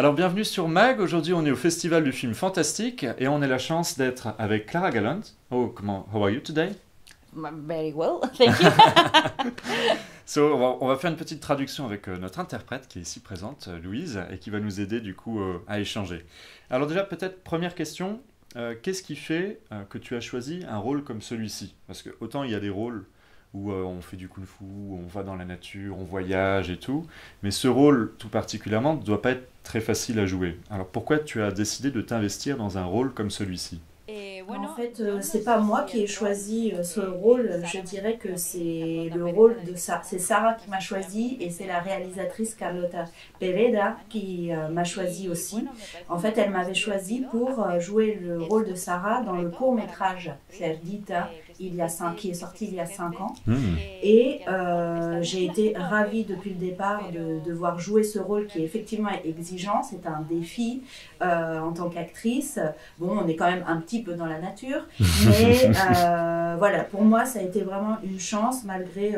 Alors bienvenue sur MAG, aujourd'hui on est au Festival du film fantastique et on a la chance d'être avec Clara Gallant. Oh, how are you today? Very well, thank you. So, on va faire une petite traduction avec notre interprète qui est ici présente, Louise, et qui va nous aider du coup à échanger. Alors déjà peut-être première question, qu'est-ce qui fait que tu as choisi un rôle comme celui-ci? Parce que autant il y a des rôles où on fait du kung-fu, on va dans la nature, on voyage et tout. Mais ce rôle, tout particulièrement, ne doit pas être très facile à jouer. Alors pourquoi tu as décidé de t'investir dans un rôle comme celui-ci? En fait, c'est pas moi qui ai choisi ce rôle. Je dirais que c'est le rôle de c'est Sarah qui m'a choisi et c'est la réalisatrice Carlota Pereda qui m'a choisi aussi. En fait, elle m'avait choisi pour jouer le rôle de Sarah dans le court-métrage Cerdita, qui est sorti il y a 5 ans. Et j'ai été ravie depuis le départ de devoir jouer ce rôle qui est effectivement exigeant. C'est un défi en tant qu'actrice. Bon, on est quand même un petit peu dans la nature, mais voilà, pour moi ça a été vraiment une chance malgré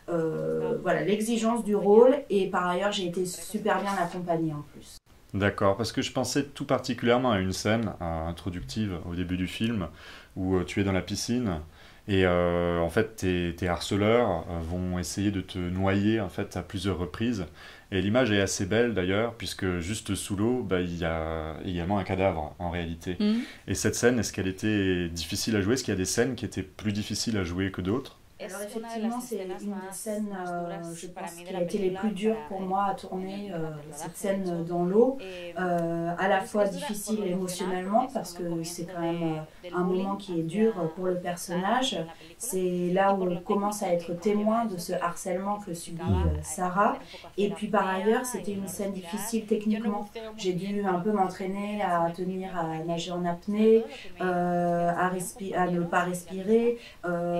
voilà, l'exigence du rôle, et par ailleurs j'ai été super bien accompagnée en plus. D'accord, parce que je pensais tout particulièrement à une scène introductive au début du film où tu es dans la piscine et en fait tes harceleurs vont essayer de te noyer en fait à plusieurs reprises. Et l'image est assez belle d'ailleurs, puisque juste sous l'eau, bah, il y a également un cadavre en réalité. Et cette scène, est-ce qu'elle était difficile à jouer? Est-ce qu'il y a des scènes qui étaient plus difficiles à jouer que d'autres? Alors effectivement, c'est une des scènes, je pense, qui a été les plus dures pour moi à tourner, cette scène dans l'eau, à la fois difficile émotionnellement parce que c'est quand même un moment qui est dur pour le personnage. C'est là où on commence à être témoin de ce harcèlement que subit Sarah. Et puis par ailleurs, c'était une scène difficile techniquement. J'ai dû un peu m'entraîner à tenir, à nager en apnée, à ne pas respirer.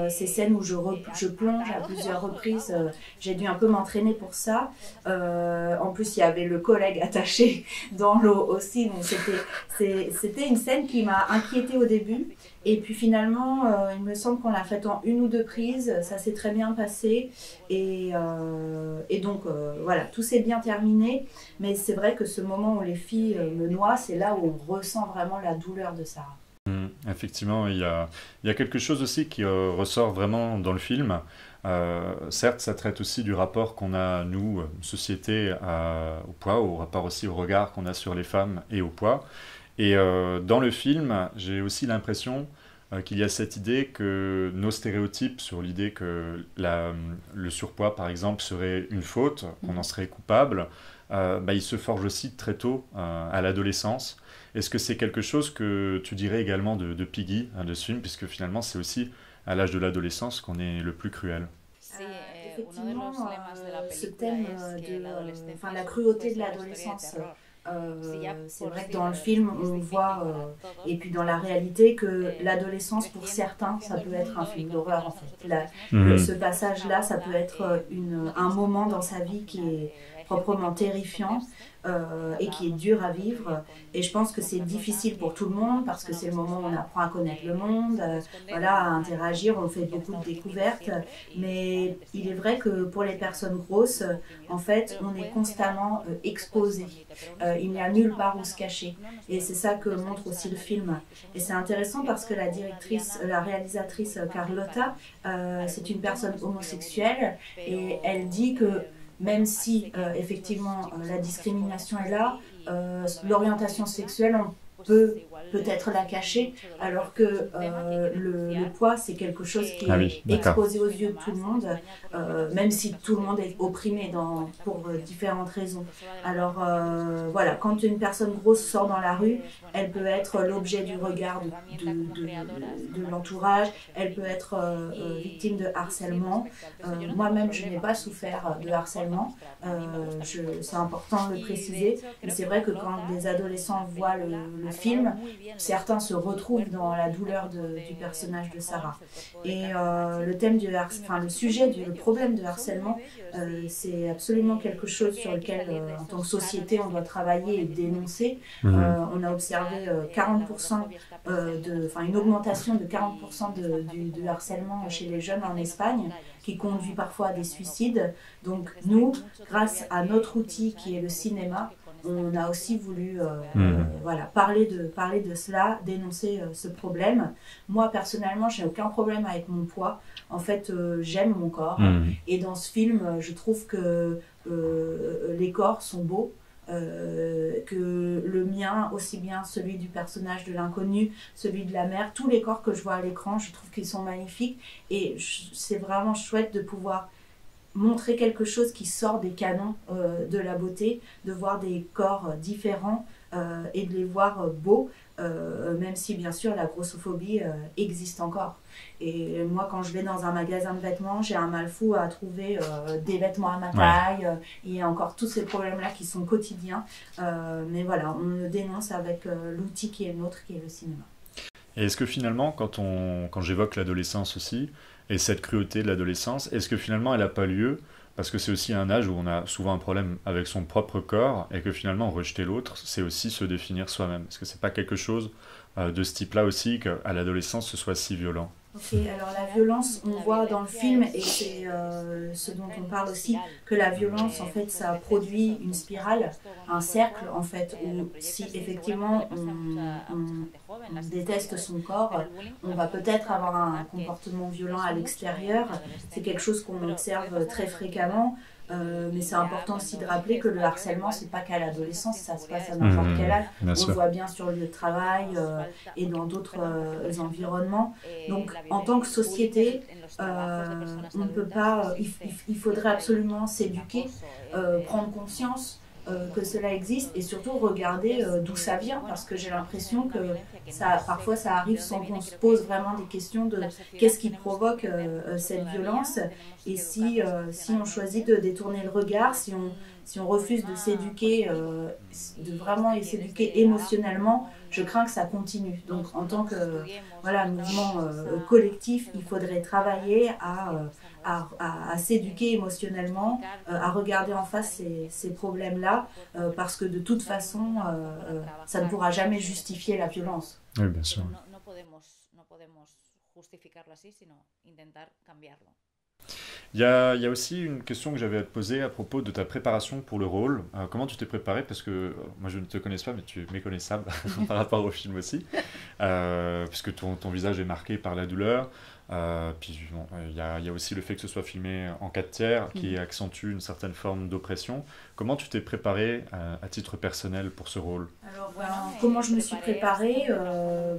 Ces scènes où je plonge à plusieurs reprises, j'ai dû un peu m'entraîner pour ça. En plus, il y avait le collègue attaché dans l'eau aussi, donc c'était une scène qui m'a inquiétée au début. Et puis finalement, il me semble qu'on l'a faite en 1 ou 2 prises, ça s'est très bien passé. Et donc voilà, tout s'est bien terminé. Mais c'est vrai que ce moment où les filles me noient, c'est là où on ressent vraiment la douleur de Sarah. Effectivement, il y a quelque chose aussi qui ressort vraiment dans le film. Certes, ça traite aussi du rapport qu'on a, nous, société, au poids, au rapport aussi au regard qu'on a sur les femmes et au poids. Et dans le film, j'ai aussi l'impression qu'il y a cette idée que nos stéréotypes sur l'idée que le surpoids, par exemple, serait une faute, qu'on en serait coupable, bah, ils se forgent aussi très tôt, à l'adolescence. Est-ce que c'est quelque chose que tu dirais également de Piggy, de ce film, puisque finalement c'est aussi à l'âge de l'adolescence qu'on est le plus cruel? Effectivement, ce thème de la cruauté de l'adolescence, c'est vrai que dans le film on voit, et puis dans la réalité, que l'adolescence pour certains ça peut être un film d'horreur en fait. Ce passage-là, ça peut être un moment dans sa vie qui est proprement terrifiant, et qui est dur à vivre. Et je pense que c'est difficile pour tout le monde parce que c'est le moment où on apprend à connaître le monde, voilà, à interagir, on fait beaucoup de découvertes. Mais il est vrai que pour les personnes grosses, en fait, on est constamment exposé. Il n'y a nulle part où se cacher. Et c'est ça que montre aussi le film. Et c'est intéressant parce que la réalisatrice Carlotta, c'est une personne homosexuelle, et elle dit que même si effectivement la discrimination est là, l'orientation sexuelle, on peut peut-être la cacher, alors que le poids, c'est quelque chose qui est exposé aux yeux de tout le monde, même si tout le monde est opprimé pour différentes raisons. Alors voilà, quand une personne grosse sort dans la rue, elle peut être l'objet du regard de l'entourage, elle peut être victime de harcèlement. Moi-même, je n'ai pas souffert de harcèlement, c'est important de le préciser, mais c'est vrai que quand des adolescents voient le film, certains se retrouvent dans la douleur du personnage de Sarah. Et le sujet le problème de harcèlement, c'est absolument quelque chose sur lequel, en tant que société, on doit travailler et dénoncer. On a observé 40%, une augmentation de 40% du harcèlement chez les jeunes en Espagne, qui conduit parfois à des suicides. Donc nous, grâce à notre outil qui est le cinéma, on a aussi voulu Mhm. voilà, parler de cela, dénoncer ce problème. Moi, personnellement, j'ai aucun problème avec mon poids. En fait, j'aime mon corps. Mhm. Et dans ce film, je trouve que les corps sont beaux. Que le mien, aussi bien celui du personnage de l'inconnu, celui de la mère, tous les corps que je vois à l'écran, je trouve qu'ils sont magnifiques. Et c'est vraiment chouette de pouvoir montrer quelque chose qui sort des canons de la beauté, de voir des corps différents et de les voir beaux, même si bien sûr la grossophobie existe encore. Et moi, quand je vais dans un magasin de vêtements, j'ai un mal fou à trouver des vêtements à ma taille. Il y a encore tous ces problèmes-là qui sont quotidiens. Mais voilà, on le dénonce avec l'outil qui est le nôtre, qui est le cinéma. Et est-ce que finalement, quand j'évoque l'adolescence aussi, et cette cruauté de l'adolescence, est-ce que finalement elle n'a pas lieu, parce que c'est aussi un âge où on a souvent un problème avec son propre corps, et que finalement rejeter l'autre, c'est aussi se définir soi-même. Est-ce que c'est pas quelque chose de ce type-là aussi, qu'à l'adolescence ce soit si violent? Ok, alors la violence, on voit dans le film, et c'est ce dont on parle aussi, que la violence, en fait, ça produit une spirale, un cercle, en fait, où si effectivement on déteste son corps, on va peut-être avoir un comportement violent à l'extérieur. C'est quelque chose qu'on observe très fréquemment. Mais c'est important aussi de rappeler que le harcèlement, c'est pas qu'à l'adolescence, ça se passe à n'importe quel âge. Bien On le sûr. voit bien sur le lieu de travail et dans d'autres environnements. Donc, en tant que société, on ne peut pas. Il faudrait absolument s'éduquer, prendre conscience que cela existe et surtout regarder d'où ça vient, parce que j'ai l'impression que parfois ça arrive sans qu'on se pose vraiment des questions de qu'est-ce qui provoque cette violence, et si on choisit de détourner le regard, si on refuse de s'éduquer, de vraiment s'éduquer émotionnellement, je crains que ça continue. Donc en tant que mouvement collectif, il faudrait travailler à s'éduquer émotionnellement, à regarder en face ces problèmes-là, parce que de toute façon, ça ne pourra jamais justifier la violence. Oui, bien sûr. Il y a aussi une question que j'avais à te poser à propos de ta préparation pour le rôle. Comment tu t'es préparé? Parce que moi je ne te connais pas, mais tu es méconnaissable par rapport au film aussi. Puisque ton visage est marqué par la douleur. Puis bon, il y a aussi le fait que ce soit filmé en 4 tiers qui accentue une certaine forme d'oppression. Comment tu t'es préparé à titre personnel pour ce rôle? Alors, comment je me suis préparée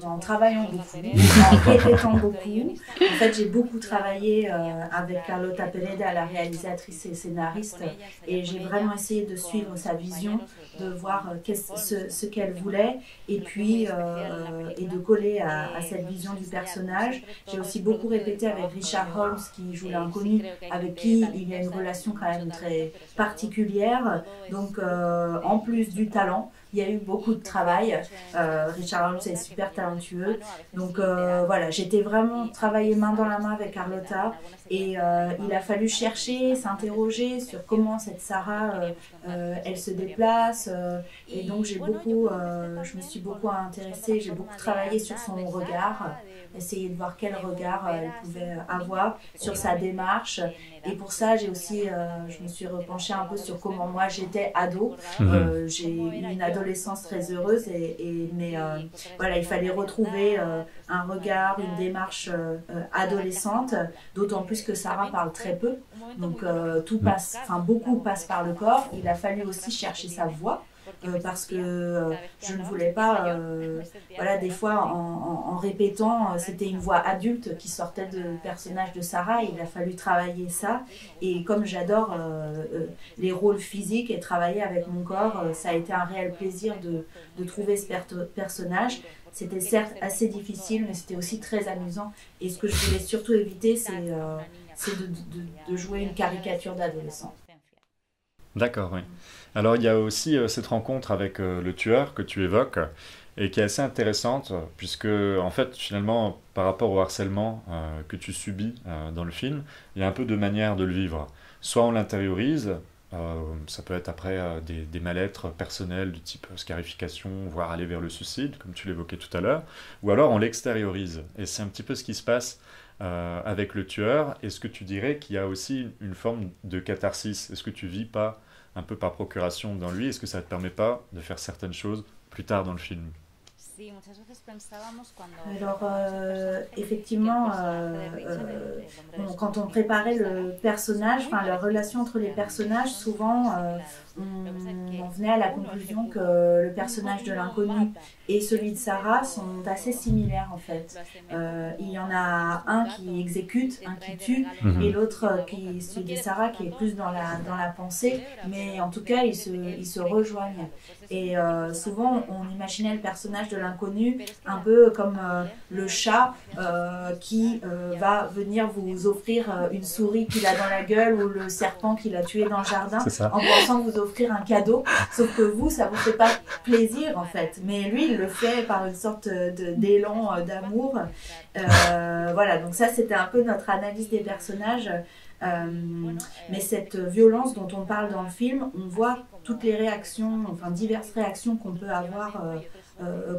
en travaillant beaucoup, en répétant beaucoup. En fait, j'ai beaucoup travaillé avec Carlota Pereda, la réalisatrice et scénariste, et j'ai vraiment essayé de suivre sa vision, de voir ce qu'elle voulait, et puis et de coller à cette vision du personnage. J'ai aussi beaucoup répété avec Richard Holmes, qui joue l'inconnu, avec qui il y a une relation quand même très particulière. Donc, en plus du talent, il y a eu beaucoup de travail. Richard Holmes est super talentueux. Donc voilà, j'étais vraiment travaillé main dans la main avec Carlota, et il a fallu chercher, s'interroger sur comment cette Sarah, elle se déplace. Et donc je me suis beaucoup intéressée, j'ai beaucoup travaillé sur son regard, essayer de voir quel regard elle pouvait avoir sur sa démarche. Et pour ça, je me suis repenchée un peu sur comment moi j'étais ado. J'ai eu une adolescence très heureuse, mais voilà, il fallait retrouver un regard, une démarche adolescente, d'autant plus que Sarah parle très peu. Donc beaucoup passe par le corps. Il a fallu aussi chercher sa voix. Parce que je ne voulais pas, des fois en répétant, c'était une voix adulte qui sortait du personnage de Sarah, et il a fallu travailler ça. Et comme j'adore les rôles physiques et travailler avec mon corps, ça a été un réel plaisir de trouver ce personnage. C'était certes assez difficile, mais c'était aussi très amusant. Et ce que je voulais surtout éviter, c'est de jouer une caricature d'adolescent. D'accord, oui. Alors il y a aussi cette rencontre avec le tueur que tu évoques et qui est assez intéressante puisque en fait finalement par rapport au harcèlement que tu subis dans le film, il y a un peu deux manières de le vivre. Soit on l'intériorise, ça peut être après des mal-être personnels du type scarification, voire aller vers le suicide comme tu l'évoquais tout à l'heure, ou alors on l'extériorise. Et c'est un petit peu ce qui se passe avec le tueur. Est-ce que tu dirais qu'il y a aussi une forme de catharsis? Est-ce que tu vis pas un peu par procuration dans lui, est-ce que ça ne te permet pas de faire certaines choses plus tard dans le film? Alors, effectivement, quand on préparait le personnage, enfin la relation entre les personnages, souvent on venait à la conclusion que le personnage de l'inconnu et celui de Sarah sont assez similaires en fait. Il y en a un qui exécute, un qui tue, et l'autre, celui de Sarah, qui est plus dans la pensée, mais en tout cas ils se rejoignent. Et souvent on imaginait le personnage de l'inconnu un peu comme le chat qui va venir vous offrir une souris qu'il a dans la gueule ou le serpent qu'il a tué dans le jardin en pensant vous offrir un cadeau, sauf que vous, ça vous fait pas plaisir en fait, mais lui il le fait par une sorte d'élan d'amour. Voilà, donc ça c'était un peu notre analyse des personnages. Mais cette violence dont on parle dans le film, on voit toutes les réactions, enfin diverses réactions qu'on peut avoir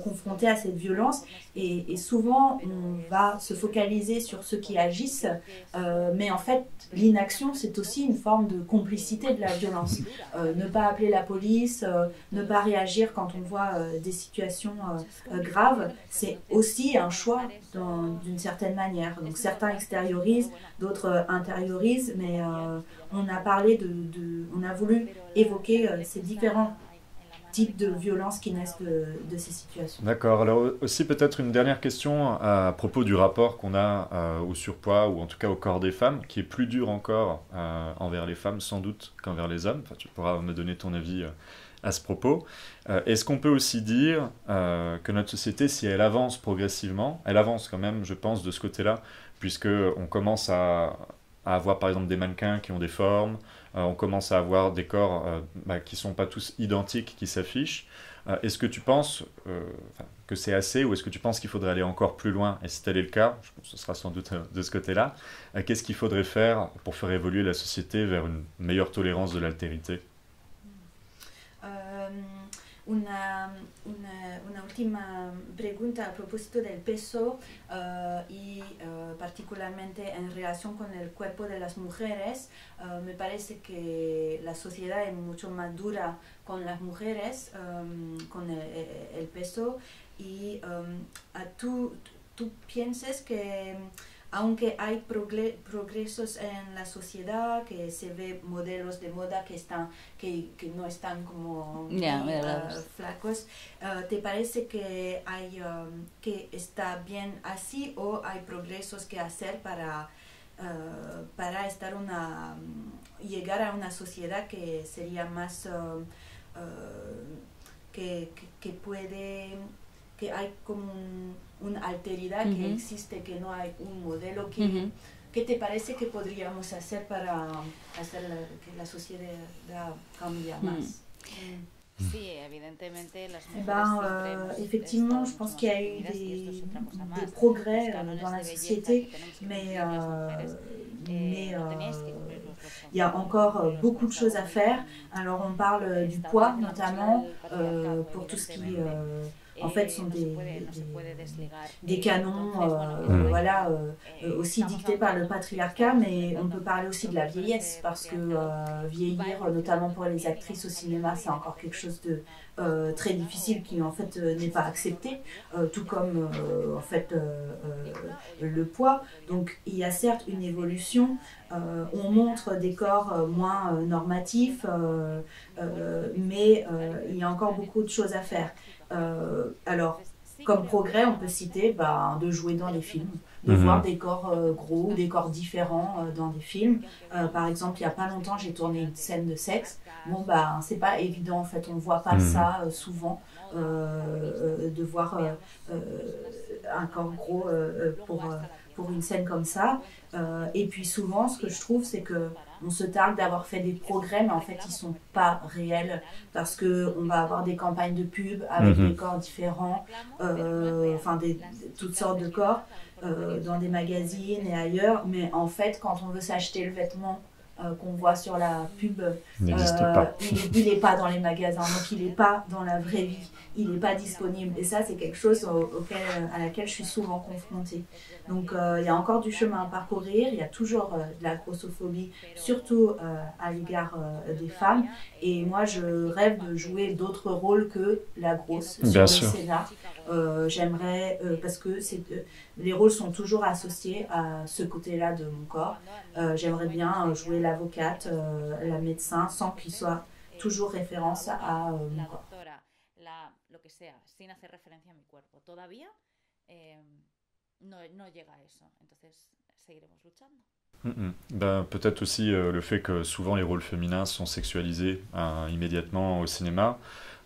confrontés à cette violence, et souvent on va se focaliser sur ceux qui agissent, mais en fait l'inaction c'est aussi une forme de complicité de la violence. Ne pas appeler la police, ne pas réagir quand on voit des situations graves, c'est aussi un choix d'une certaine manière. Donc certains extériorisent, d'autres intériorisent, mais on a parlé on a voulu évoquer ces différents types de violences qui naissent de ces situations. D'accord. Alors aussi peut-être une dernière question à propos du rapport qu'on a au surpoids, ou en tout cas au corps des femmes, qui est plus dur encore envers les femmes sans doute qu'envers les hommes. Enfin, tu pourras me donner ton avis à ce propos. Est-ce qu'on peut aussi dire que notre société, si elle avance progressivement, elle avance quand même, je pense, de ce côté-là, puisqu'on commence à avoir par exemple des mannequins qui ont des formes, on commence à avoir des corps qui ne sont pas tous identiques, qui s'affichent. Est-ce que tu penses que c'est assez, ou est-ce que tu penses qu'il faudrait aller encore plus loin? Et si tel est le cas, je pense que ce sera sans doute de ce côté-là, qu'est-ce qu'il faudrait faire pour faire évoluer la société vers une meilleure tolérance de l'altérité? Una última pregunta a propósito del peso y particularmente en relación con el cuerpo de las mujeres. Me parece que la sociedad es mucho más dura con las mujeres, con el peso, y tú piensas que aunque hay progresos en la sociedad, que se ve modelos de moda que no están como flacos, ¿te parece que que está bien así, o hay progresos que hacer para llegar a una sociedad que sería más que puede, que hay como una alteridad que existe, que no hay un modelo ¿qué te parece que podríamos hacer para hacer que la sociedad cambie más? Sí, evidentemente las mujeres effectivement, je pense qu'il y a eu des progrès dans la société, mais il y a encore beaucoup de choses à faire. Alors on parle du poids notamment, pour tout ce qui en fait sont des canons voilà, aussi dictés par le patriarcat, mais on peut parler aussi de la vieillesse, parce que vieillir, notamment pour les actrices au cinéma, c'est encore quelque chose de très difficile, qui en fait n'est pas accepté, tout comme en fait le poids. Donc il y a certes une évolution, on montre des corps moins normatifs, mais il y a encore beaucoup de choses à faire. Alors, comme progrès, on peut citer de jouer dans les films, de voir des corps gros, des corps différents dans des films. Par exemple, il n'y a pas longtemps, j'ai tourné une scène de sexe. Bon, c'est pas évident, en fait, on ne voit pas ça souvent, de voir un corps gros pour une scène comme ça. Et puis souvent, ce que je trouve, c'est que on se targue d'avoir fait des progrès, mais en fait, ils ne sont pas réels, parce qu'on va avoir des campagnes de pub avec des corps différents, enfin toutes sortes de corps dans des magazines et ailleurs, mais en fait, quand on veut s'acheter le vêtement qu'on voit sur la pub, n'existe pas. Il n'est pas dans les magasins, donc il n'est pas dans la vraie vie, il n'est pas disponible. Et ça, c'est quelque chose à laquelle je suis souvent confrontée. Donc il y a encore du chemin à parcourir, il y a toujours de la grossophobie, surtout à l'égard des femmes. Et moi, je rêve de jouer d'autres rôles que la grosse sur le scénar. J'aimerais, parce que les rôles sont toujours associés à ce côté-là de mon corps. J'aimerais bien jouer l'avocate, la médecin, sans qu'il soit toujours référence à mon corps. Ben, peut-être aussi le fait que souvent les rôles féminins sont sexualisés immédiatement au cinéma.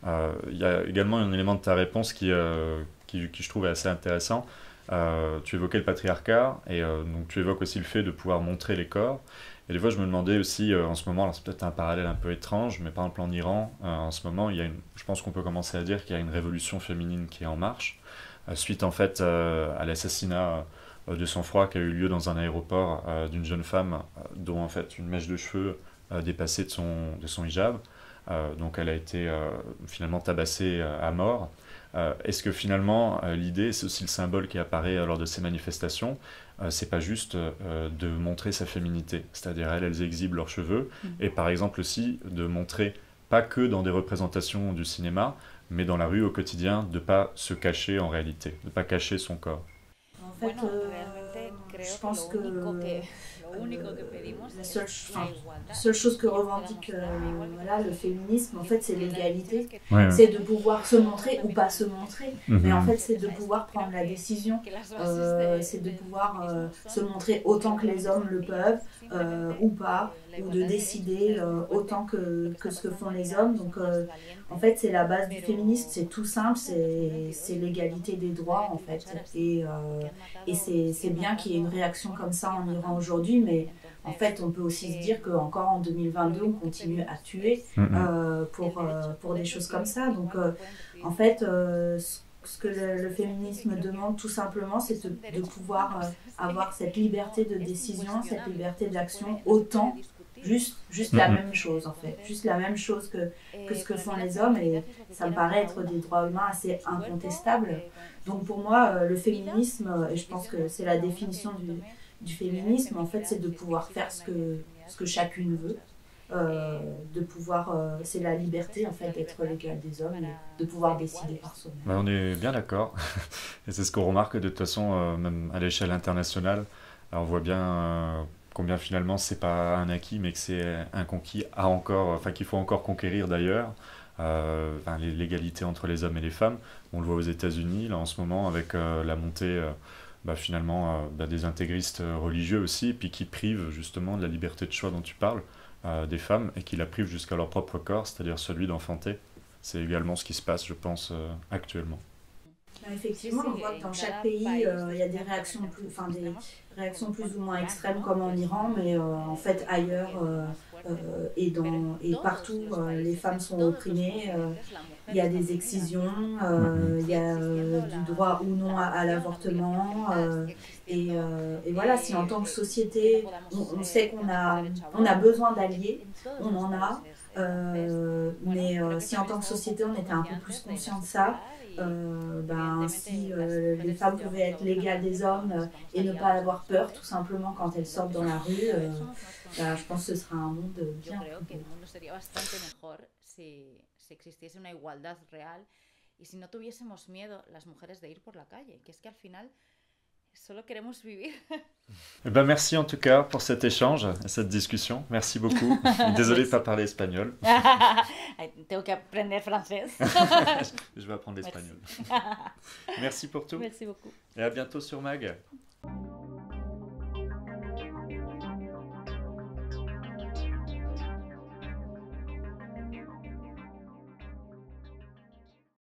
Il y a également un élément de ta réponse qui je trouve assez intéressant. Tu évoquais le patriarcat et donc tu évoques aussi le fait de pouvoir montrer les corps. Et des fois je me demandais aussi en ce moment, alors c'est peut-être un parallèle un peu étrange, mais par exemple en Iran, en ce moment, je pense qu'on peut commencer à dire qu'il y a une révolution féminine qui est en marche, suite en fait à l'assassinat de sang-froid qui a eu lieu dans un aéroport d'une jeune femme dont en fait une mèche de cheveux dépassait de son hijab. Donc elle a été finalement tabassée à mort. Est-ce que finalement l'idée, c'est aussi le symbole qui apparaît lors de ces manifestations, c'est pas juste de montrer sa féminité, c'est-à-dire elles exhibent leurs cheveux, et par exemple aussi de montrer, pas que dans des représentations du cinéma, mais dans la rue au quotidien, de pas se cacher en réalité, de pas cacher son corps. En fait, je pense que la seule chose que revendique le féminisme, en fait, c'est l'égalité. Ouais. C'est de pouvoir se montrer ou pas se montrer. Mais en fait, c'est de pouvoir prendre la décision. C'est de pouvoir se montrer autant que les hommes le peuvent ou pas, ou de décider autant que ce que font les hommes. Donc, en fait, c'est la base du féminisme. C'est tout simple, c'est l'égalité des droits, en fait. Et c'est bien qu'il y ait une réaction comme ça en Iran aujourd'hui, mais en fait, on peut aussi se dire qu'encore en 2022, on continue à tuer pour des choses comme ça. Donc, en fait, ce que le féminisme demande tout simplement, c'est de pouvoir avoir cette liberté de décision, cette liberté d'action, autant, juste la même chose en fait, juste la même chose que ce que font les hommes, et ça me paraît être des droits humains assez incontestables. Donc pour moi, le féminisme, et je pense que c'est la définition du féminisme, en fait, c'est de pouvoir faire ce que chacune veut. De pouvoir, c'est la liberté en fait d'être l'égal des hommes et de pouvoir décider par soi-même. Ben, on est bien d'accord, et c'est ce qu'on remarque de toute façon, même à l'échelle internationale. Alors, on voit bien combien finalement c'est pas un acquis, mais que c'est un conquis qu'il faut encore conquérir d'ailleurs. L'égalité entre les hommes et les femmes. On le voit aux États-Unis là en ce moment avec la montée des intégristes religieux aussi, puis qui privent justement de la liberté de choix dont tu parles. Des femmes, et qui la privent jusqu'à leur propre corps, c'est-à-dire celui d'enfanter. C'est également ce qui se passe, je pense, actuellement. Effectivement, on voit que dans chaque pays, il y a des réactions plus ou moins extrêmes, comme en Iran, mais en fait ailleurs et partout, les femmes sont opprimées. Il y a des excisions, il y a du droit ou non à l'avortement. Et voilà, si en tant que société, on sait qu'on a besoin d'alliés, on en a. Mais si en tant que société, on était un peu plus conscient de ça, si les femmes pouvaient être l'égale des hommes et ne pas avoir peur tout simplement quand elles sortent dans la rue, je pense que ce sera un monde bien plus beau. Si existiese una igualdad real y si no tuviésemos miedo las mujeres de ir por la calle, que es que al final solo queremos vivir. Merci en tout cas pour cet échange, cette discussion. Merci beaucoup. Désolé de ne pas parler espagnol. Tengo que aprender francés. Je vais apprendre l'espagnol. Merci pour tout. Merci beaucoup. Et à bientôt sur Mag.